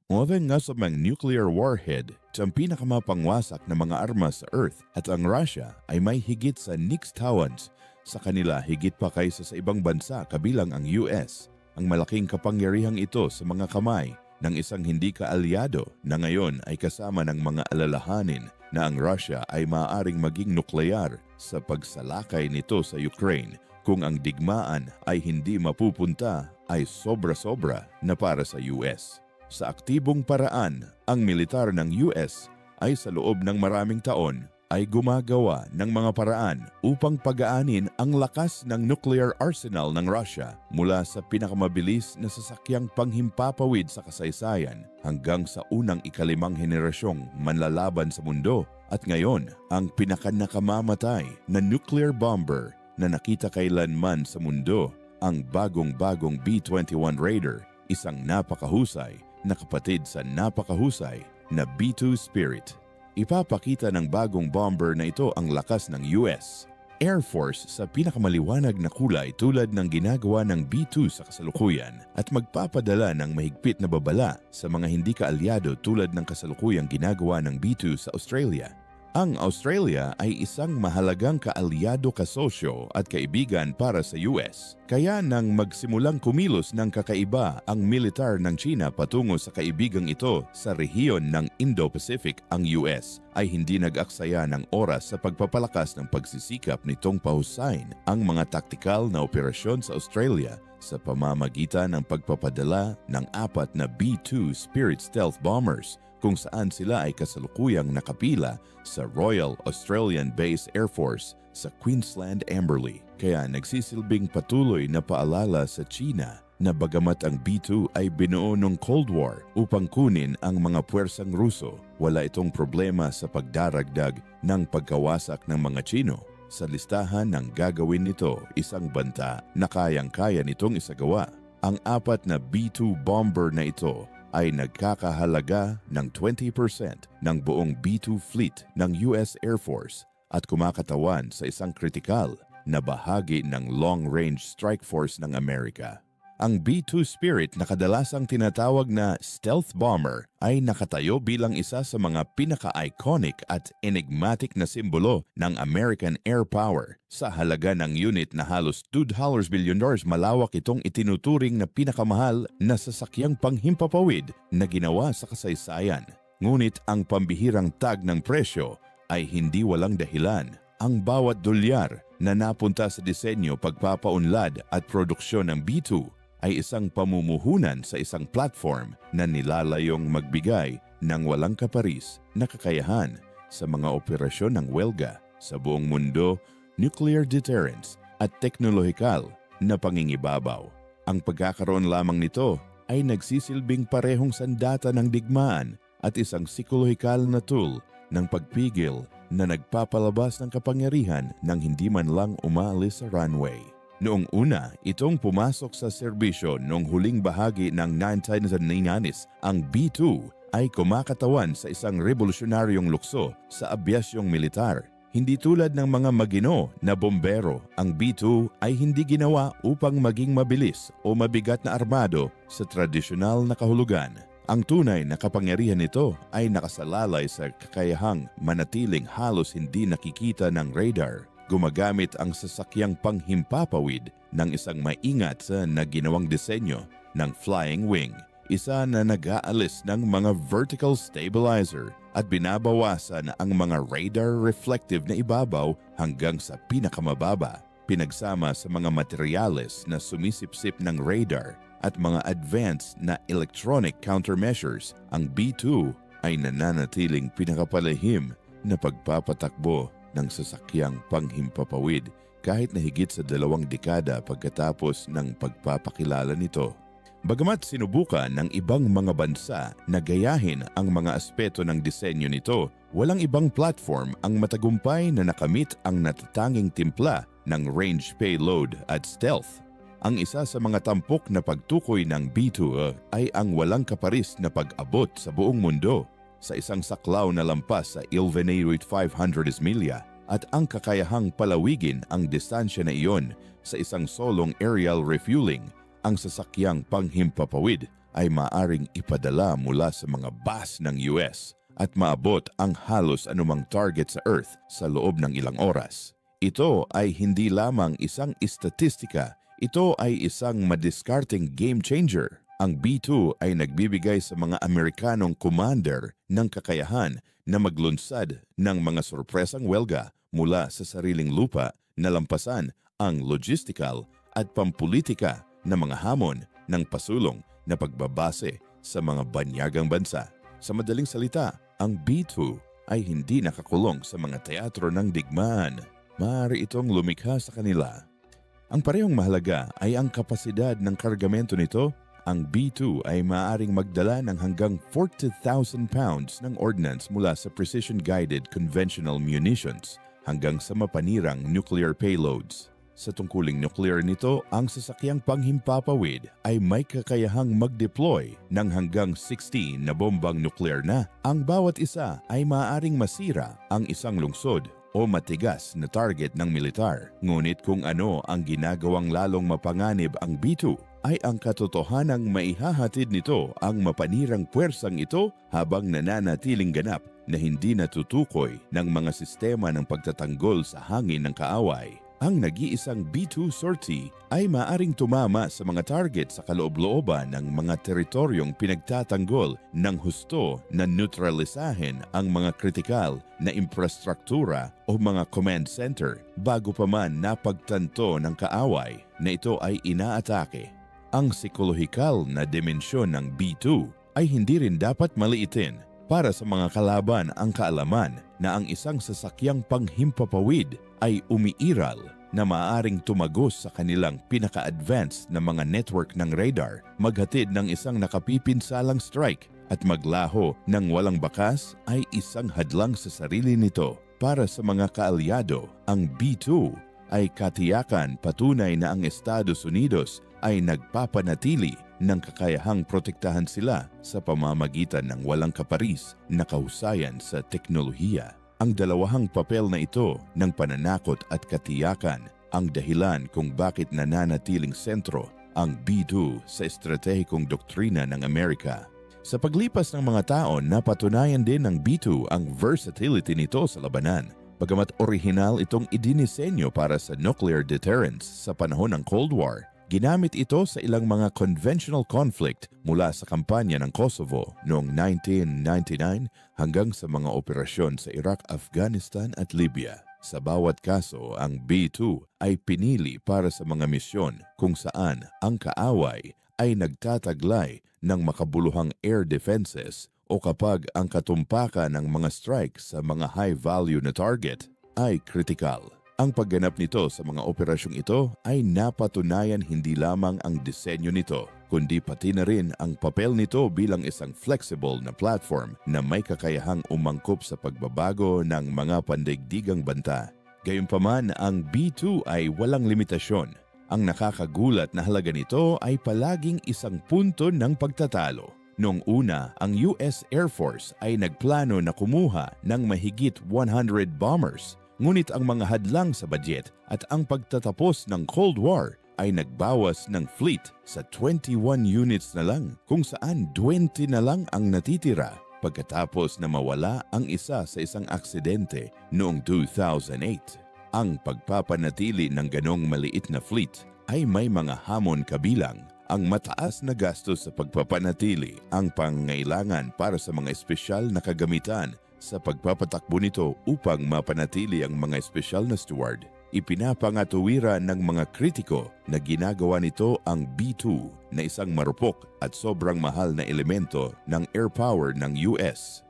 Moving nga sa mga nuclear warhead sa pinakamapangwasak na mga armas sa Earth at ang Russia ay may higit sa nixtawans sa kanila higit pa kaysa sa ibang bansa kabilang ang US. Ang malaking kapangyarihang ito sa mga kamay ng isang hindi kaalyado na ngayon ay kasama ng mga alalahanin na ang Russia ay maaaring maging nuklear sa pagsalakay nito sa Ukraine kung ang digmaan ay hindi mapupunta ay sobra-sobra na para sa US. Sa aktibong paraan, ang militar ng US ay sa loob ng maraming taon ay gumagawa ng mga paraan upang pagaanin ang lakas ng nuclear arsenal ng Russia mula sa pinakamabilis na sasakyang panghimpapawid sa kasaysayan hanggang sa unang ikalimang henerasyong manlalaban sa mundo at ngayon ang pinakanakamamatay na nuclear bomber na nakita kailanman sa mundo, ang bagong-bagong B-21 Raider, isang napakahusay na kapatid sa napakahusay na B-2 Spirit. Ipapakita ng bagong bomber na ito ang lakas ng US Air Force sa pinakamaliwanag na kulay tulad ng ginagawa ng B-2 sa kasalukuyan at magpapadala ng mahigpit na babala sa mga hindi kaalyado tulad ng kasalukuyang ginagawa ng B-2 sa Australia. Ang Australia ay isang mahalagang kaalyado kasosyo at kaibigan para sa US. Kaya nang magsimulang kumilos ng kakaiba ang militar ng China patungo sa kaibigang ito sa rehiyon ng Indo-Pacific, ang US ay hindi nag-aksaya ng oras sa pagpapalakas ng pagsisikap nitong pahusayin ang mga taktikal na operasyon sa Australia sa pamamagitan ng pagpapadala ng 4 na B-2 Spirit stealth bombers kung saan sila ay kasalukuyang nakapila sa Royal Australian Base Air Force sa Queensland, Amberley. Kaya nagsisilbing patuloy na paalala sa China na bagamat ang B-2 ay binuo noong Cold War upang kunin ang mga puwersang Ruso, wala itong problema sa pagdaragdag ng pagkawasak ng mga Chino. Sa listahan ng gagawin nito, isang banta na kayang-kaya nitong isagawa. Ang 4 na B-2 bomber na ito ay nagkakahalaga ng 20% ng buong B-2 fleet ng US Air Force at kumakatawan sa isang kritikal na bahagi ng long-range strike force ng Amerika. Ang B-2 Spirit na kadalasang tinatawag na stealth bomber ay nakatayo bilang isa sa mga pinaka-iconic at enigmatic na simbolo ng American air power. Sa halaga ng unit na halos $2 billion, malawak itong itinuturing na pinakamahal na sasakyang panghimpapawid na ginawa sa kasaysayan. Ngunit ang pambihirang tag ng presyo ay hindi walang dahilan. Ang bawat dolyar na napunta sa disenyo, pagpapaunlad at produksyon ng B-2 ay isang pamumuhunan sa isang platform na nilalayong magbigay ng walang kaparis na kakayahan sa mga operasyon ng welga sa buong mundo, nuclear deterrence at teknolohikal na pangingibabaw. Ang pagkakaroon lamang nito ay nagsisilbing parehong sandata ng digmaan at isang psikolohikal na tool ng pagpigil na nagpapalabas ng kapangyarihan ng hindi man lang umalis sa runway. Noong una, itong pumasok sa serbisyo noong huling bahagi ng 1990s, ang B-2 ay kumakatawan sa isang revolusyonaryong lukso sa abyasyong militar. Hindi tulad ng mga magino na bombero, ang B-2 ay hindi ginawa upang maging mabilis o mabigat na armado sa tradisyonal na kahulugan. Ang tunay na kapangyarihan nito ay nakasalalay sa kakayahang manatiling halos hindi nakikita ng radar. Gumagamit ang sasakyang panghimpapawid ng isang maingat na ginawang disenyo ng flying wing, isa na nag-aalis ng mga vertical stabilizer at binabawasan ang mga radar reflective na ibabaw hanggang sa pinakamababa, pinagsama sa mga materyales na sumisipsip ng radar at mga advanced na electronic countermeasures. Ang B-2 ay nananatiling pinakapalihim na pagpapatakbo ng sasakyang panghimpapawid kahit na higit sa 2 dekada pagkatapos ng pagpapakilala nito. Bagamat sinubukan ng ibang mga bansa na gayahin ang mga aspeto ng disenyo nito, walang ibang platform ang matagumpay na nakamit ang natatanging timpla ng range payload at stealth. Ang isa sa mga tampok na pagtukoy ng B-2 ay ang walang kaparis na pag-abot sa buong mundo sa isang saklaw na lampas sa Ilvenirate 500 milya at ang kakayahang palawigin ang distansya na iyon sa isang solong aerial refueling. Ang sasakyang panghimpapawid ay maaring ipadala mula sa mga base ng US at maabot ang halos anumang target sa Earth sa loob ng ilang oras. Ito ay hindi lamang isang istatistika, ito ay isang madiskarteng game changer. Ang B-2 ay nagbibigay sa mga Amerikanong commander ng kakayahan na maglunsad ng mga sorpresang welga mula sa sariling lupa na lampasan ang logistical at pampulitika na mga hamon ng pasulong na pagbabase sa mga banyagang bansa. Sa madaling salita, ang B-2 ay hindi nakakulong sa mga teatro ng digmaan. Maaari itong lumikha sa kanila. Ang parehong mahalaga ay ang kapasidad ng kargamento nito. Ang B-2 ay maaaring magdala ng hanggang 40,000 pounds ng ordnance mula sa precision-guided conventional munitions hanggang sa mapanirang nuclear payloads. Sa tungkuling nuclear nito, ang sasakyang panghimpapawid ay may kakayahang mag-deploy ng hanggang 16 na bombang nuclear na. Ang bawat isa ay maaaring masira ang isang lungsod o matigas na target ng militar. Ngunit kung ano ang ginagawang lalong mapanganib ang B-2 ay ang katotohanang maihahatid nito ang mapanirang puwersang ito habang nananatiling ganap na hindi natutukoy ng mga sistema ng pagtatanggol sa hangin ng kaaway. Ang nag-iisang B-2 sortie ay maaring tumama sa mga target sa kaloob-looban ng mga teritoryong pinagtatanggol ng husto na neutralisahin ang mga kritikal na infrastruktura o mga command center bago pa man napagtanto ng kaaway na ito ay inaatake. Ang psikolohikal na dimensyon ng B-2 ay hindi rin dapat maliitin. Para sa mga kalaban ang kaalaman na ang isang sasakyang panghimpapawid ay umiiral na maaaring tumagos sa kanilang pinaka-advanced na mga network ng radar, maghatid ng isang nakapipinsalang strike at maglaho ng walang bakas ay isang hadlang sa sarili nito. Para sa mga kaalyado, ang B-2 ay katiyakan patunay na ang Estados Unidos ay nagpapanatili ng kakayahang protektahan sila sa pamamagitan ng walang kaparis na kahusayan sa teknolohiya. Ang dalawahang papel na ito ng pananakot at katiyakan ang dahilan kung bakit nananatiling sentro ang B-2 sa estratehikong doktrina ng Amerika. Sa paglipas ng mga taon, napatunayan din ng B-2 ang versatility nito sa labanan. Bagamat orihinal itong idinisenyo para sa nuclear deterrence sa panahon ng Cold War, ginamit ito sa ilang mga conventional conflict mula sa kampanya ng Kosovo noong 1999 hanggang sa mga operasyon sa Iraq, Afghanistan at Libya. Sa bawat kaso, ang B-2 ay pinili para sa mga misyon kung saan ang kaaway ay nagtataglay ng makabuluhang air defenses o kapag ang katumpakan ng mga strikes sa mga high-value na target ay kritikal. Ang pagganap nito sa mga operasyong ito ay napatunayan hindi lamang ang disenyo nito, kundi pati na rin ang papel nito bilang isang flexible na platform na may kakayahang umangkop sa pagbabago ng mga pandaigdigang banta. Gayunpaman, ang B-2 ay walang limitasyon. Ang nakakagulat na halaga nito ay palaging isang punto ng pagtatalo. Noong una, ang US Air Force ay nagplano na kumuha ng mahigit 100 bombers. Ngunit ang mga hadlang sa budget at ang pagtatapos ng Cold War ay nagbawas ng fleet sa 21 units na lang, kung saan 20 na lang ang natitira pagkatapos na mawala ang isa sa isang aksidente noong 2008. Ang pagpapanatili ng ganong maliit na fleet ay may mga hamon kabilang. Ang mataas na gastos sa pagpapanatili, ang pangangailangan para sa mga espesyal na kagamitan sa pagpapatakbo nito upang mapanatili ang mga espesyal na steward. Ipinapangatuwiran ng mga kritiko na ginagawa nito ang B-2 na isang marupok at sobrang mahal na elemento ng air power ng US.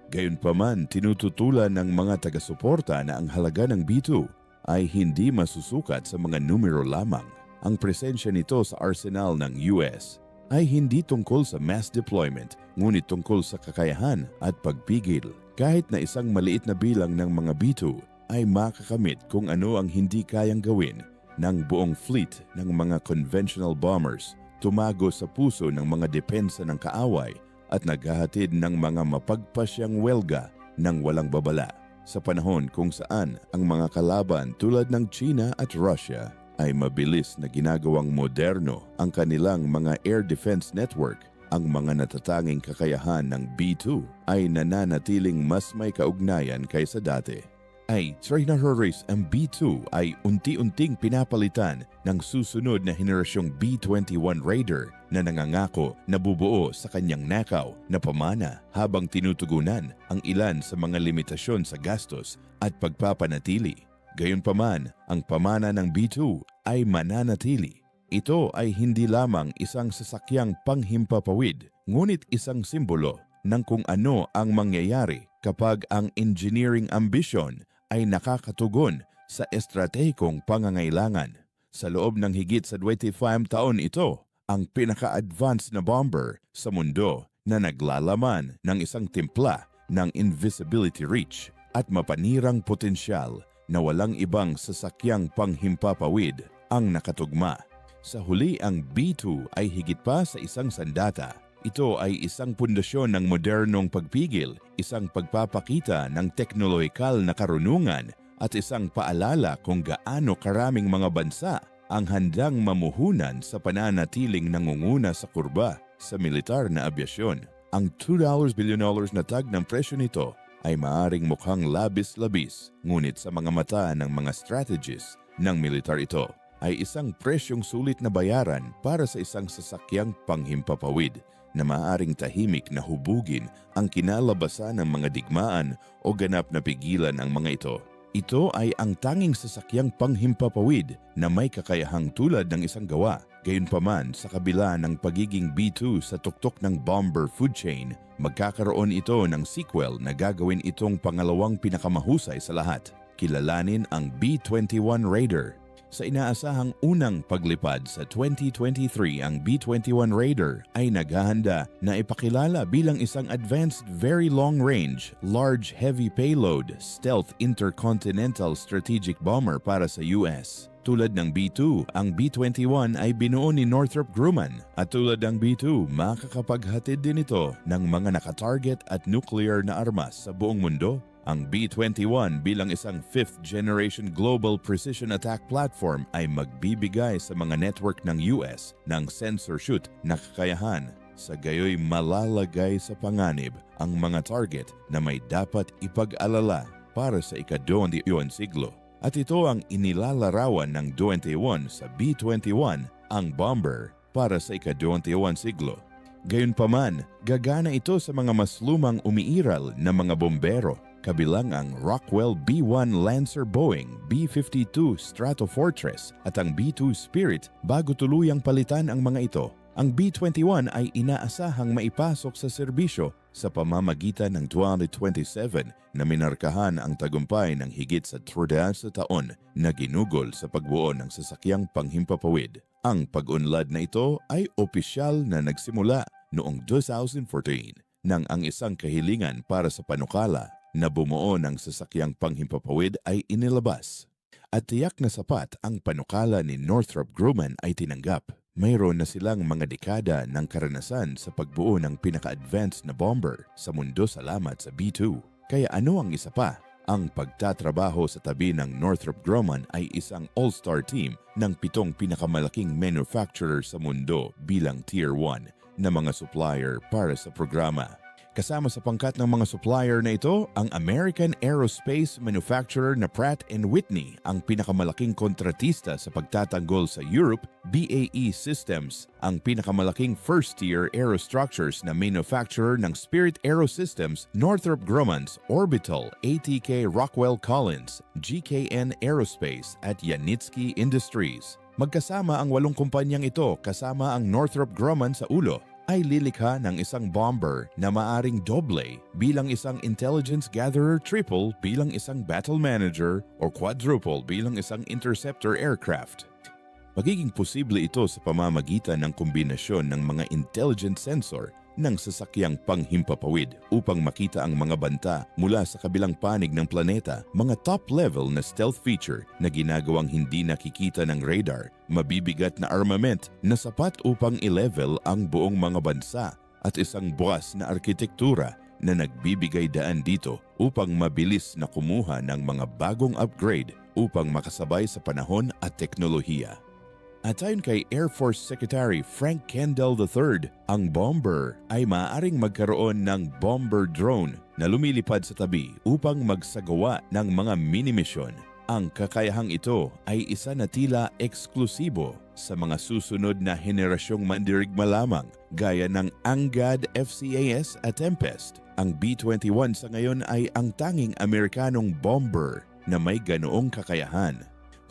Gayunpaman, tinututulan ng mga taga-suporta na ang halaga ng B-2 ay hindi masusukat sa mga numero lamang. Ang presensya nito sa arsenal ng US ay hindi tungkol sa mass deployment, ngunit tungkol sa kakayahan at pagpigil. Kahit na isang maliit na bilang ng mga B-2 ay makakamit kung ano ang hindi kayang gawin ng buong fleet ng mga conventional bombers, tumago sa puso ng mga depensa ng kaaway at naghahatid ng mga mapagpasyang welga ng walang babala. Sa panahon kung saan ang mga kalaban tulad ng China at Russia ay mabilis na ginagawang moderno ang kanilang mga air defense network, Ang mga natatanging kakayahan ng B2 ay nananatiling mas may kaugnayan kaysa dati. Ay Tyrannosaurus ang B2 ay unti-unting pinapalitan ng susunod na henerasyong B-21 Raider na nangangako na bubuo sa kanyang nakaw na pamana habang tinutugunan ang ilan sa mga limitasyon sa gastos at pagpapanatili. Gayunpaman, ang pamana ng B2 ay mananatili. Ito ay hindi lamang isang sasakyang panghimpapawid, ngunit isang simbolo ng kung ano ang mangyayari kapag ang engineering ambisyon ay nakakatugon sa estratehikong pangangailangan. Sa loob ng higit sa 25 taon ito, ang pinaka-advanced na bomber sa mundo na naglalaman ng isang timpla ng invisibility reach at mapanirang potensyal na walang ibang sasakyang panghimpapawid ang nakatugma. Sa huli, ang B2 ay higit pa sa isang sandata. Ito ay isang pundasyon ng modernong pagpigil, isang pagpapakita ng teknolohikal na karunungan at isang paalala kung gaano karaming mga bansa ang handang mamuhunan sa pananatiling nangunguna sa kurba sa militar na abyasyon. Ang $2 billion na tag ng presyo nito ay maaring mukhang labis-labis, ngunit sa mga mata ng mga strategists ng militar ito ay isang presyong sulit na bayaran para sa isang sasakyang panghimpapawid na maaaring tahimik na hubugin ang kinalabasan ng mga digmaan o ganap na pigilan ang mga ito. Ito ay ang tanging sasakyang panghimpapawid na may kakayahang tulad ng isang gawa. Gayunpaman, sa kabila ng pagiging B2 sa tuktok ng bomber food chain, magkakaroon ito ng sequel na gagawin itong pangalawang pinakamahusay sa lahat. Kilalanin ang B-21 Raider. Sa inaasahang unang paglipad sa 2023, ang B-21 Raider ay naghahanda na ipakilala bilang isang advanced very long-range, large heavy payload, stealth intercontinental strategic bomber para sa US. Tulad ng B-2, ang B-21 ay binuo ni Northrop Grumman at tulad ng B-2, makakapaghatid din ito ng mga nakatarget at nuclear na armas sa buong mundo. Ang B-21 bilang isang 5th-generation global precision attack platform ay magbibigay sa mga network ng US ng sensor-shoot na kakayahan. Sa gayoy malalagay sa panganib ang mga target na may dapat ipag-alala para sa ika-21 siglo. At ito ang inilalarawan ng 21 sa B-21, ang bomber para sa ika-21 siglo. Gayunpaman, gagana ito sa mga mas lumang umiiral na mga bombero, kabilang ang Rockwell B-1 Lancer Boeing, B-52 Stratofortress at ang B-2 Spirit bago tuluyang palitan ang mga ito. Ang B-21 ay inaasahang maipasok sa serbisyo sa pamamagitan ng 2027 na minarkahan ang tagumpay ng higit sa 30 taon na ginugol sa pagbuo ng sasakyang panghimpapawid. Ang pag-unlad na ito ay opisyal na nagsimula noong 2014 nang ang isang kahilingan para sa panukala na bumuo ng sasakyang panghimpapawid ay inilabas. At tiyak na sapat ang panukala ni Northrop Grumman ay tinanggap. Mayroon na silang mga dekada ng karanasan sa pagbuo ng pinaka-advanced na bomber sa mundo salamat sa B-2. Kaya ano ang isa pa? Ang pagtatrabaho sa tabi ng Northrop Grumman ay isang all-star team ng 7 pinakamalaking manufacturer sa mundo bilang Tier 1 na mga supplier para sa programa. Kasama sa pangkat ng mga supplier na ito, ang American aerospace manufacturer na Pratt & Whitney, ang pinakamalaking kontratista sa pagtatanggol sa Europe, BAE Systems, ang pinakamalaking first-tier aerostructures na manufacturer ng Spirit Aerosystems, Northrop Grumman's Orbital, ATK Rockwell Collins, GKN Aerospace at Yanitsky Industries. Magkasama ang 8 kumpanyang ito kasama ang Northrop Grumman sa ulo ay lilikha ng isang bomber na maaring doble bilang isang intelligence gatherer, triple bilang isang battle manager o quadruple bilang isang interceptor aircraft. Magiging posible ito sa pamamagitan ng kombinasyon ng mga intelligent sensor ng sasakyang panghimpapawid upang makita ang mga banta mula sa kabilang panig ng planeta, mga top-level na stealth feature na ginagawang hindi nakikita ng radar, mabibigat na armament na sapat upang i-level ang buong mga bansa at isang bukas na arkitektura na nagbibigay daan dito upang mabilis na kumuha ng mga bagong upgrade upang makasabay sa panahon at teknolohiya. At ayon kay Air Force Secretary Frank Kendall III, ang bomber ay maaaring magkaroon ng bomber drone na lumilipad sa tabi upang magsagawa ng mga mini-mission. Ang kakayahang ito ay isa na tila eksklusibo sa mga susunod na henerasyong mandirigma lamang gaya ng Angad FCAS at Tempest. Ang B-21 sa ngayon ay ang tanging Amerikanong bomber na may ganoong kakayahan.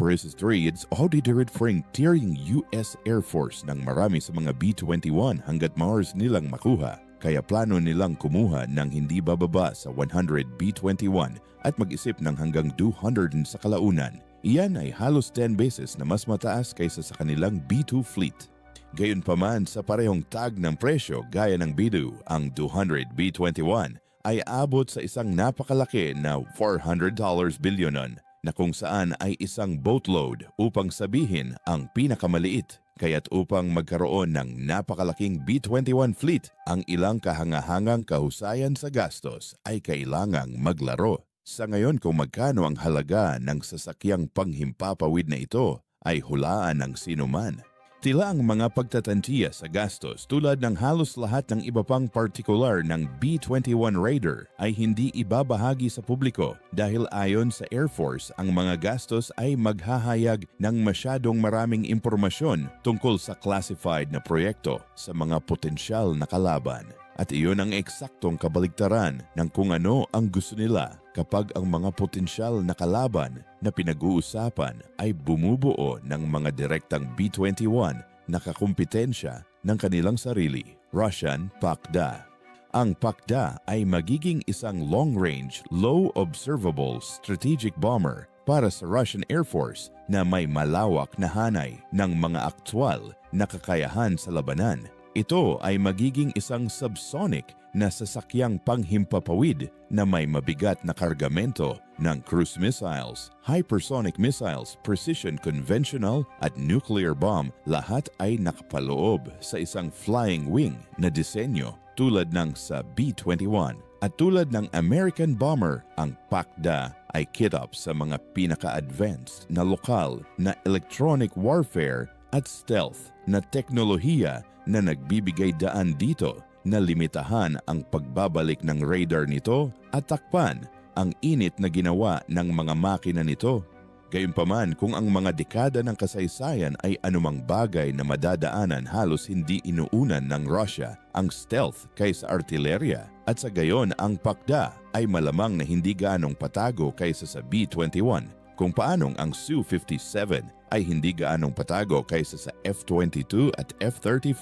Process 3, it's audited frontiering US Air Force ng marami sa mga B-21 hanggat maaari nilang makuha. Kaya plano nilang kumuha ng hindi bababa sa 100 B-21 at mag-isip ng hanggang 200 sa kalaunan. Iyan ay halos 10 beses na mas mataas kaysa sa kanilang B-2 fleet. Gayunpaman sa parehong tag ng presyo gaya ng B-2, ang 200 B-21 ay abot sa isang napakalaki na $400 billion na kung saan ay isang boatload upang sabihin ang pinakamaliit. Kaya't upang magkaroon ng napakalaking B-21 fleet, ang ilang kahangahangang kahusayan sa gastos ay kailangang maglaro. Sa ngayon kung magkano ang halaga ng sasakyang panghimpapawid na ito ay hulaan ng sinuman. Tila ang mga pagtatantiya sa gastos tulad ng halos lahat ng iba pang partikular ng B-21 Raider ay hindi ibabahagi sa publiko dahil ayon sa Air Force ang mga gastos ay maghahayag ng masyadong maraming impormasyon tungkol sa classified na proyekto sa mga potensyal na kalaban. At iyon ang eksaktong kabaligtaran ng kung ano ang gusto nila kapag ang mga potensyal na kalaban na pinag-uusapan ay bumubuo ng mga direktang B-21 na kakumpetensya ng kanilang sarili, Russian PACDA. Ang PACDA ay magiging isang long-range, low-observable strategic bomber para sa Russian Air Force na may malawak na hanay ng mga aktwal na kakayahan sa labanan. Ito ay magiging isang subsonic na sasakyang panghimpapawid na may mabigat na kargamento ng cruise missiles, hypersonic missiles, precision conventional at nuclear bomb. Lahat ay nakapaloob sa isang flying wing na disenyo tulad ng sa B-21. At tulad ng American bomber, ang PACDA ay kit up sa mga pinaka-advanced na lokal na electronic warfare at stealth na teknolohiya na nagbibigay daan dito na limitahan ang pagbabalik ng radar nito at takpan ang init na ginawa ng mga makina nito. Gayunpaman kung ang mga dekada ng kasaysayan ay anumang bagay na madadaanan halos hindi inuunan ng Russia ang stealth kaysa artillerya at sa gayon ang PACDA ay malamang na hindi gaanong patago kaysa sa B-21 kung paanong ang Su-57 ay hindi gaanong patago kaysa sa F-22 at F-35.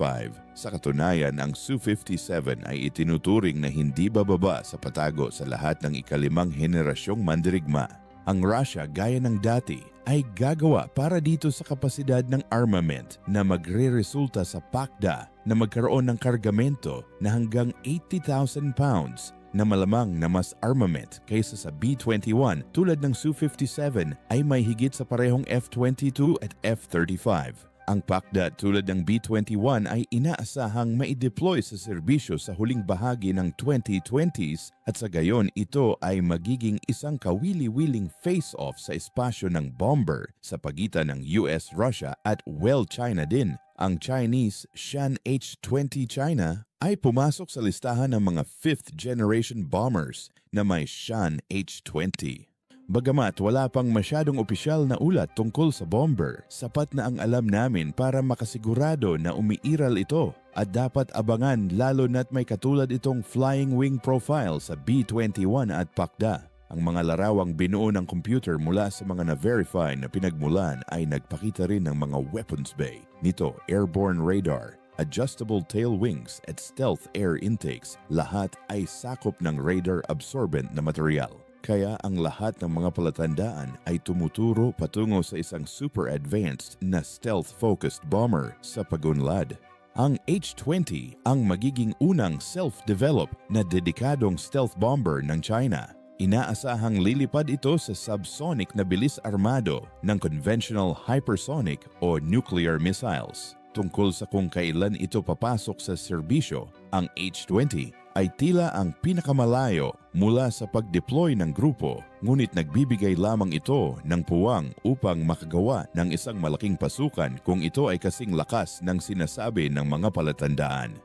Sa katunayan, ang Su-57 ay itinuturing na hindi bababa sa patago sa lahat ng ikalimang henerasyong mandirigma. Ang Russia gaya ng dati ay gagawa para dito sa kapasidad ng armament na magre-resulta sa PACDA na magkaroon ng kargamento na hanggang 80,000 pounds na malamang na mas armament kaysa sa B-21 tulad ng Su-57 ay may higit sa parehong F-22 at F-35. Ang PACDA tulad ng B-21 ay inaasahang maideploy sa serbisyo sa huling bahagi ng 2020s at sa gayon ito ay magiging isang kawili-wiling face-off sa espasyo ng bomber sa pagitan ng US-Russia at China din. Ang Chinese Shan H-20 China ay pumasok sa listahan ng mga 5th generation bombers na may Shan H-20. Bagamat wala pang masyadong opisyal na ulat tungkol sa bomber, sapat na ang alam namin para makasigurado na umiiral ito at dapat abangan lalo na't may katulad itong flying wing profile sa B-21 at PACDA. Ang mga larawang binuo ng computer mula sa mga na-verify na pinagmulan ay nagpakita rin ng mga weapons bay nito, airborne radar, adjustable tail wings at stealth air intakes. Lahat ay sakop ng radar absorbent na material. Kaya ang lahat ng mga palatandaan ay tumuturo patungo sa isang super advanced na stealth-focused bomber sa pagunlad. Ang H-20 ang magiging unang self-develop na dedikadong stealth bomber ng China. Inaasahang lilipad ito sa subsonic na bilis armado ng conventional hypersonic o nuclear missiles. Tungkol sa kung kailan ito papasok sa serbisyo, ang H-20 ay tila ang pinakamalayo mula sa pag-deploy ng grupo ngunit nagbibigay lamang ito ng puwang upang makagawa ng isang malaking pasukan kung ito ay kasing lakas ng sinasabi ng mga palatandaan.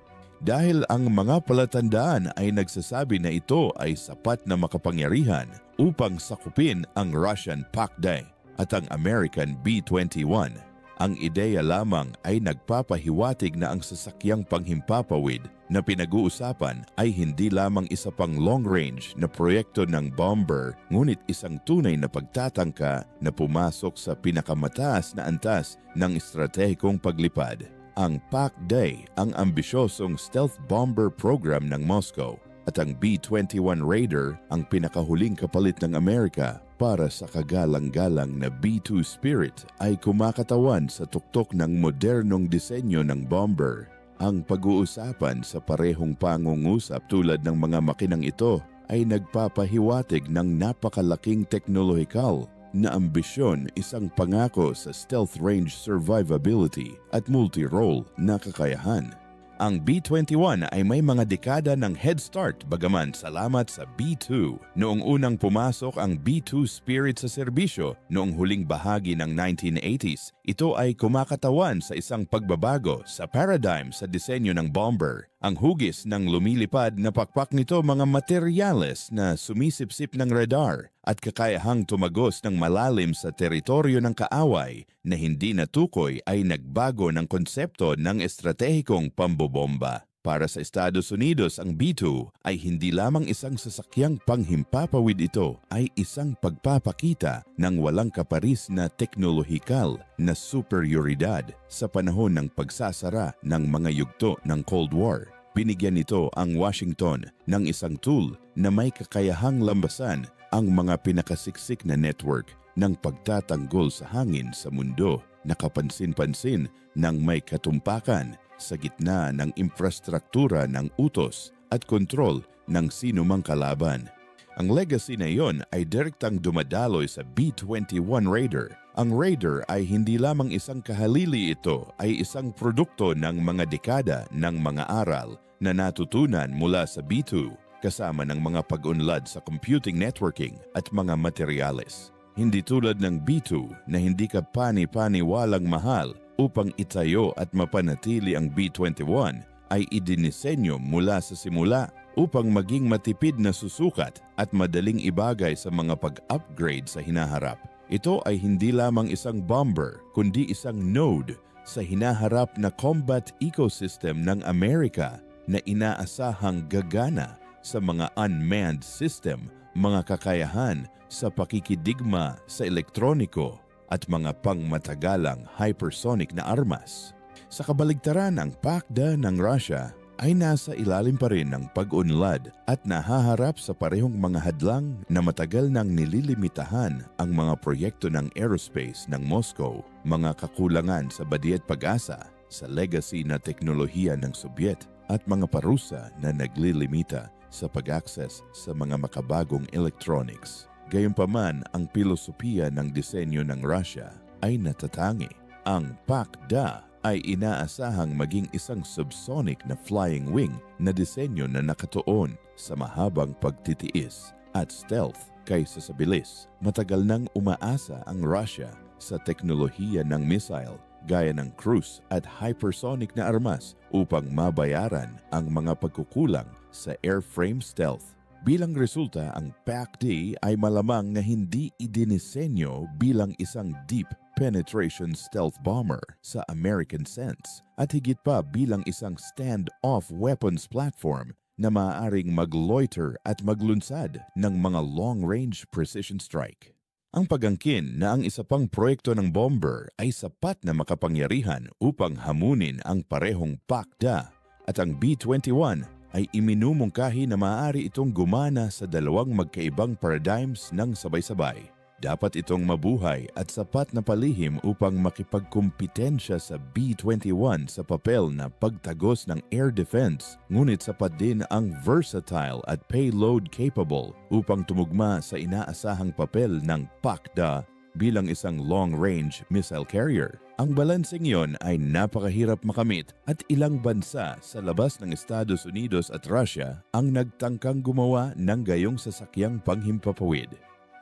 Dahil ang mga palatandaan ay nagsasabi na ito ay sapat na makapangyarihan upang sakupin ang Russian PACD at ang American B-21. Ang ideya lamang ay nagpapahiwatig na ang sasakyang panghimpapawid na pinag-uusapan ay hindi lamang isa pang long-range na proyekto ng bomber, ngunit isang tunay na pagtatangka na pumasok sa pinakamataas na antas ng estratehikong paglipad. Ang PACD ang ambisyosong stealth bomber program ng Moscow at ang B-21 Raider ang pinakahuling kapalit ng Amerika para sa kagalang-galang na B-2 Spirit ay kumakatawan sa tuktok ng modernong disenyo ng bomber. Ang pag-uusapan sa parehong pangungusap tulad ng mga makinang ito ay nagpapahiwatig ng napakalaking teknolohikal na ambisyon, isang pangako sa stealth range survivability at multi-role na kakayahan. Ang B-21 ay may mga dekada ng head start bagaman salamat sa B-2. Noong unang pumasok ang B-2 Spirit sa serbisyo noong huling bahagi ng 1980s, ito ay kumakatawan sa isang pagbabago sa paradigm sa disenyo ng bomber. Ang hugis ng lumilipad na pakpak nito mga materyales na sumisipsip ng radar at kakayahang tumagos ng malalim sa teritoryo ng kaaway na hindi natukoy ay nagbago ng konsepto ng estratehikong pambobomba. Para sa Estados Unidos, ang B-2 ay hindi lamang isang sasakyang panghimpapawid, ito ay isang pagpapakita ng walang kaparis na teknolohikal na superioridad sa panahon ng pagsasara ng mga yugto ng Cold War. Binigyan nito ang Washington ng isang tool na may kakayahang lambasan ang mga pinakasiksik na network ng pagtatanggol sa hangin sa mundo na kapansin-pansin ng may katumpakan sa gitna ng infrastruktura ng utos at kontrol ng sinumang kalaban. Ang legacy na iyon ay direktang dumadaloy sa B-21 Raider. Ang Raider ay hindi lamang isang kahalili, ito ay isang produkto ng mga dekada ng mga aral na natutunan mula sa B-2 kasama ng mga pag-unlad sa computing networking at mga materyales. Hindi tulad ng B-2 na hindi ka pani-paniwalang mahal upang itayo at mapanatili, ang B-21 ay idinisenyo mula sa simula upang maging matipid na susukat at madaling ibagay sa mga pag-upgrade sa hinaharap. Ito ay hindi lamang isang bomber kundi isang node sa hinaharap na combat ecosystem ng Amerika na inaasahang gagana sa mga unmanned system, mga kakayahan sa pakikidigma sa elektroniko at mga pangmatagalang hypersonic na armas. Sa kabaligtaran, ang PACD ng Russia ay nasa ilalim pa rin ng pag-unlad at nahaharap sa parehong mga hadlang na matagal nang nililimitahan ang mga proyekto ng aerospace ng Moscow, mga kakulangan sa badi at pag-asa sa legacy na teknolohiya ng Soviet at mga parusa na naglilimita sa pag-access sa mga makabagong electronics. Gayunpaman, ang pilosopiya ng disenyo ng Russia ay natatangi. Ang PACD ay inaasahang maging isang subsonic na flying wing na disenyo na nakatuon sa mahabang pagtitiis at stealth kaysa sa bilis. Matagal nang umaasa ang Russia sa teknolohiya ng missile gaya ng cruise at hypersonic na armas upang mabayaran ang mga pagkukulang sa airframe stealth. Bilang resulta, ang PACD ay malamang na hindi idinisenyo bilang isang deep penetration stealth bomber sa American sense at higit pa bilang isang stand-off weapons platform na maaaring magloiter at maglunsad ng mga long-range precision strike. Ang pag-angkin na ang isa pang proyekto ng bomber ay sapat na makapangyarihan upang hamunin ang parehong PACD at ang B-21 ay iminumungkahi na maaari itong gumana sa dalawang magkaibang paradigms ng sabay-sabay. Dapat itong mabuhay at sapat na palihim upang makipagkumpitensya sa B-21 sa papel na pagtagos ng air defense, ngunit sapat din ang versatile at payload capable upang tumugma sa inaasahang papel ng PACD bilang isang long-range missile carrier. Ang balanseng iyon ay napakahirap makamit at ilang bansa sa labas ng Estados Unidos at Russia ang nagtangkang gumawa ng gayong sasakyang panghimpapawid.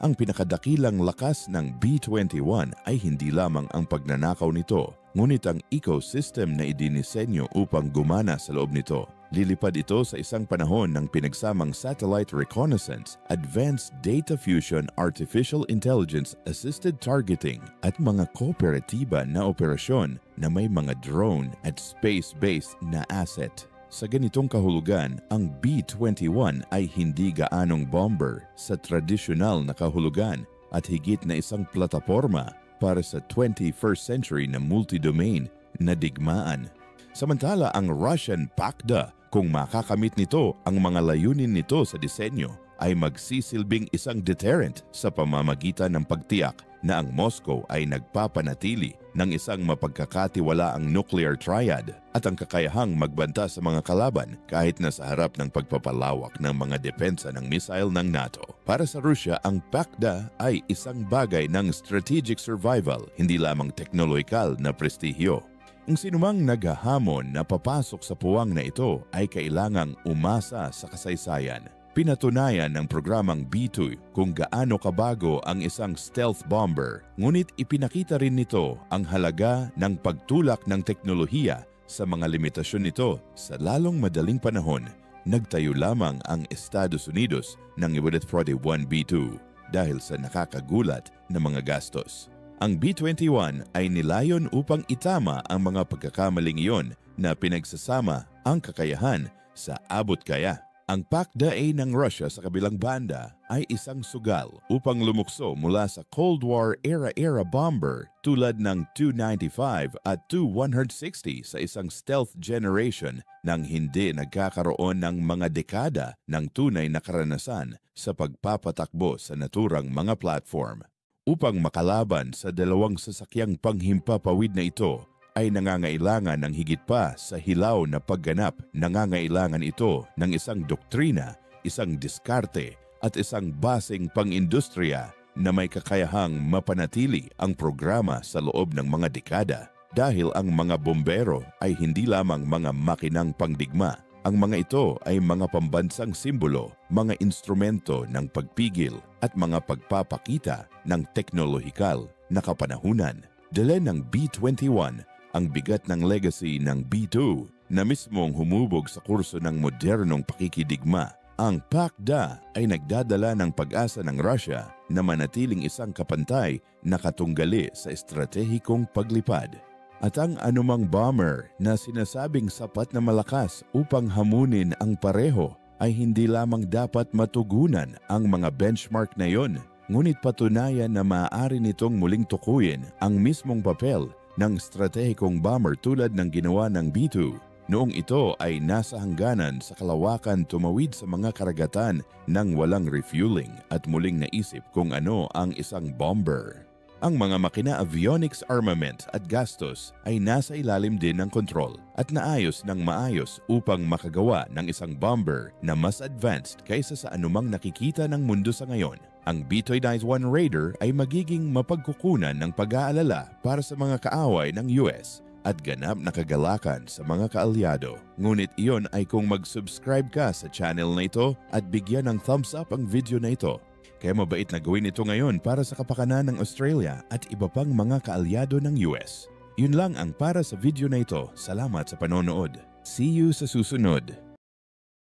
Ang pinakadakilang lakas ng B-21 ay hindi lamang ang pagnanakaw nito, ngunit ang ecosystem na idinisenyo upang gumana sa loob nito. Lilipad ito sa isang panahon ng pinagsamang satellite reconnaissance, advanced data fusion, artificial intelligence-assisted targeting at mga kooperatiba na operasyon na may mga drone at space-based na asset. Sa ganitong kahulugan, ang B-21 ay hindi gaanong bomber sa tradisyonal na kahulugan at higit na isang plataporma para sa 21st century na multi-domain na digmaan. Samantala ang Russian PACDA, kung makakamit nito ang mga layunin nito sa disenyo, ay magsisilbing isang deterrent sa pamamagitan ng pagtiyak na ang Moscow ay nagpapanatili ng isang mapagkakatiwalaang nuclear triad at ang kakayahang magbanta sa mga kalaban kahit na sa harap ng pagpapalawak ng mga depensa ng missile ng NATO. Para sa Rusya, ang PACDA ay isang bagay ng strategic survival, hindi lamang teknolohikal na prestihyo. Ang sinumang naghahamon na papasok sa puwang na ito ay kailangang umasa sa kasaysayan. Pinatunayan ng programang B2 kung gaano kabago ang isang stealth bomber, ngunit ipinakita rin nito ang halaga ng pagtulak ng teknolohiya sa mga limitasyon nito. Sa lalong madaling panahon, nagtayo lamang ang Estados Unidos ng Iwadet 41B2 dahil sa nakakagulat na mga gastos. Ang B-21 ay nilayon upang itama ang mga pagkakamaling iyon na pinagsasama ang kakayahan sa abot kaya. Ang PACDA ng Russia sa kabilang banda ay isang sugal upang lumukso mula sa Cold War era bomber tulad ng Tu-95 at Tu-160 sa isang stealth generation nang hindi nagkakaroon ng mga dekada ng tunay na karanasan sa pagpapatakbo sa naturang mga platform. Upang makalaban sa dalawang sasakyang panghimpapawid na ito, ay nangangailangan ng higit pa sa hilaw na pagganap. Nangangailangan ito ng isang doktrina, isang diskarte at isang basing pang-industriya na may kakayahang mapanatili ang programa sa loob ng mga dekada. Dahil ang mga bombero ay hindi lamang mga makinang pangdigma. Ang mga ito ay mga pambansang simbolo, mga instrumento ng pagpigil at mga pagpapakita ng teknolohikal na kapanahunan. Dala ng B-21 ang bigat ng legacy ng B2 na mismong humubog sa kurso ng modernong pakikidigma. Ang PACDA ay nagdadala ng pag-asa ng Russia na manatiling isang kapantay na katunggali sa estratehikong paglipad. At ang anumang bomber na sinasabing sapat na malakas upang hamunin ang pareho ay hindi lamang dapat matugunan ang mga benchmark na yon, ngunit patunayan na maaari nitong muling tukuyin ang mismong papel ng stratehikong bomber tulad ng ginawa ng B2. Noong ito ay nasa hangganan sa kalawakan, tumawid sa mga karagatan ng walang refueling at muling naisip kung ano ang isang bomber. Ang mga makina, avionics, armament at gastos ay nasa ilalim din ng kontrol at naayos ng maayos upang makagawa ng isang bomber na mas advanced kaysa sa anumang nakikita ng mundo sa ngayon. Ang B-21 Raider ay magiging mapagkukunan ng pag-aalala para sa mga kaaway ng US at ganap na kagalakan sa mga kaalyado. Ngunit iyon ay kung mag-subscribe ka sa channel na ito at bigyan ng thumbs up ang video na ito. Kaya mabait na gawin ito ngayon para sa kapakanan ng Australia at iba pang mga kaalyado ng US. Yun lang ang para sa video na ito. Salamat sa panonood. See you sa susunod.